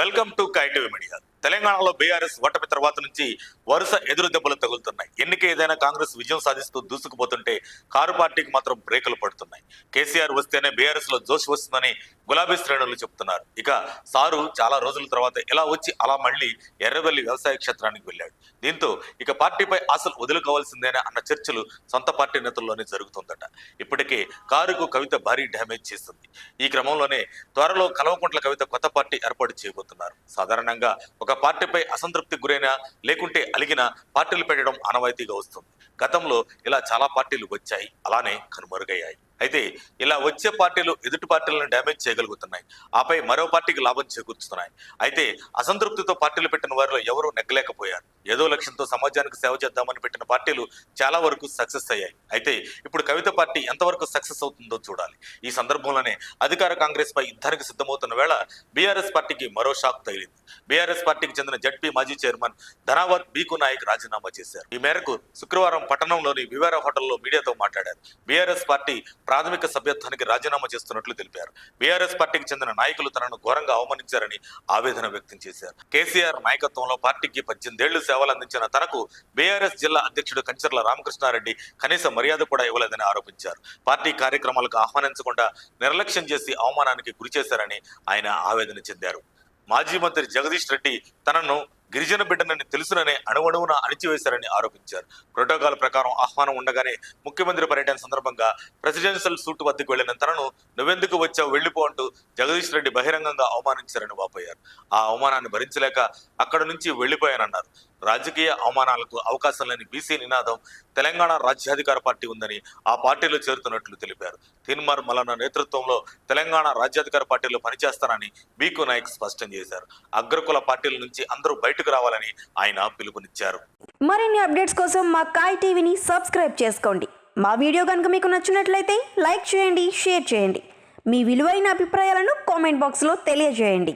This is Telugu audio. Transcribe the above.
Welcome to KTV media. తెలంగాణలో బీఆర్ఎస్ ఓటమి తర్వాత నుంచి వరుస ఎదురు దెబ్బలు తగులుతున్నాయి. ఎన్నిక ఏదైనా కాంగ్రెస్ విజయం సాధిస్తూ దూసుకుపోతుంటే కారు పార్టీకి మాత్రం బ్రేకులు పడుతున్నాయి. కేసీఆర్ వస్తేనే బీఆర్ఎస్ లో జోష్ వస్తుందని గులాబీ శ్రేణులు చెబుతున్నారు. ఇక సారు చాలా రోజుల తర్వాత ఇలా వచ్చి అలా మళ్ళీ ఎర్రవెల్లి వ్యవసాయ క్షేత్రానికి వెళ్ళాడు. దీంతో ఇక పార్టీపై ఆశలు వదులుకోవాల్సిందేనా అన్న చర్చలు సొంత పార్టీ నేతల్లోనే జరుగుతుందట. ఇప్పటికే కారుకు కవిత భారీ డ్యామేజ్ చేస్తుంది. ఈ క్రమంలోనే త్వరలో కల్వకుంట్ల కవిత కొత్త పార్టీ ఏర్పాటు చేయబోతున్నారు. సాధారణంగా ఒక పార్టీపై అసంతృప్తికి గురైన లేకుంటే అలిగిన పార్టీలు పెట్టడం ఆనవాయితీగా వస్తుంది. గతంలో ఇలా చాలా పార్టీలు వచ్చాయి, అలానే కనుమరుగయ్యాయి. అయితే ఇలా వచ్చే పార్టీలు ఎదుటి పార్టీలను డ్యామేజ్ చేయగలుగుతున్నాయి, ఆపై మరో పార్టీకి లాభం చేకూర్చుతున్నాయి. అయితే అసంతృప్తితో పార్టీలు పెట్టిన వారిలో ఎవరూ నెగ్గలేకపోయారు. ఏదో లక్ష్యంతో సమాజానికి సేవ చేద్దామని పెట్టిన పార్టీలు చాలా వరకు సక్సెస్ అయ్యాయి. అయితే ఇప్పుడు కవిత పార్టీ ఎంతవరకు సక్సెస్ అవుతుందో చూడాలి. ఈ సందర్భంలోనే అధికార కాంగ్రెస్ పై యుద్ధానికి సిద్ధమవుతున్న వేళ బీఆర్ఎస్ పార్టీకి మరో షాక్ తగిలింది. బీఆర్ఎస్ పార్టీకి చెందిన జడ్పీ మాజీ చైర్మన్ ధనావత్ బీకు నాయక్ రాజీనామా చేశారు. ఈ మేరకు శుక్రవారం పట్టణంలోని వివేరా హోటల్లో మీడియాతో మాట్లాడారు. బీఆర్ఎస్ పార్టీ ప్రాథమిక సభ్యత్వానికి రాజీనామా చేస్తున్నట్లు తెలిపారు. బీఆర్ఎస్ పార్టీకి చెందిన నాయకులు తనను ఘోరంగా అవమానించారని ఆవేదన వ్యక్తం చేశారు. కేసీఆర్ నాయకత్వంలో పార్టీకి 18 ఏళ్లు సేవలు అందించిన తనకు బీఆర్ఎస్ జిల్లా అధ్యక్షుడు కంచర్ల రామకృష్ణారెడ్డి కనీస మర్యాద కూడా ఇవ్వలేదని ఆరోపించారు. పార్టీ కార్యక్రమాలకు ఆహ్వానించకుండా నిర్లక్ష్యం చేసి అవమానానికి గురి చేశారని ఆయన ఆవేదన చెందారు. మాజీ మంత్రి జగదీష్ రెడ్డి తనను గిరిజన బిడ్డనని తెలుసుననే అణువణువున అణిచివేశారని ఆరోపించారు. ప్రోటోకాల్ ప్రకారం ఆహ్వానం ఉండగానే ముఖ్యమంత్రి పర్యటన సందర్భంగా ప్రెసిడెన్షియల్ సూట్ వద్దకు వెళ్లిన తనను నువ్వెందుకు వచ్చావు వెళ్ళిపో అంటూ జగదీష్ రెడ్డి బహిరంగంగా అవమానించారని వాపోయారు. ఆ అవమానాన్ని భరించలేక అక్కడి నుంచి వెళ్లిపోయానన్నారు. రాజకీయ అవమానాలకు అవకాశం లేని బీసీ నినాదం తెలంగాణ రాజ్యాధికార పార్టీ ఉందని ఆ పార్టీలో చేరుతున్నట్లు తెలిపారు. తీన్మార్ మల్లన్న నేతృత్వంలో తెలంగాణ రాజ్యాధికార పార్టీలో పనిచేస్తానని బీకు నాయక్ స్పష్టం చేశారు. అగ్రకుల పార్టీల నుంచి అందరూ బయటకు రావాలని ఆయన పిలుపునిచ్చారు. మరిన్ని అప్డేట్స్ కోసం మా కాయ్ టీవీని సబ్స్క్రైబ్ చేసుకోండి. మా వీడియో కనుక మీకు నచ్చినట్లయితే లైక్ చేయండి, షేర్ చేయండి. మీ విలువైన అభిప్రాయాలను కామెంట్ బాక్స్లో తెలియజేయండి.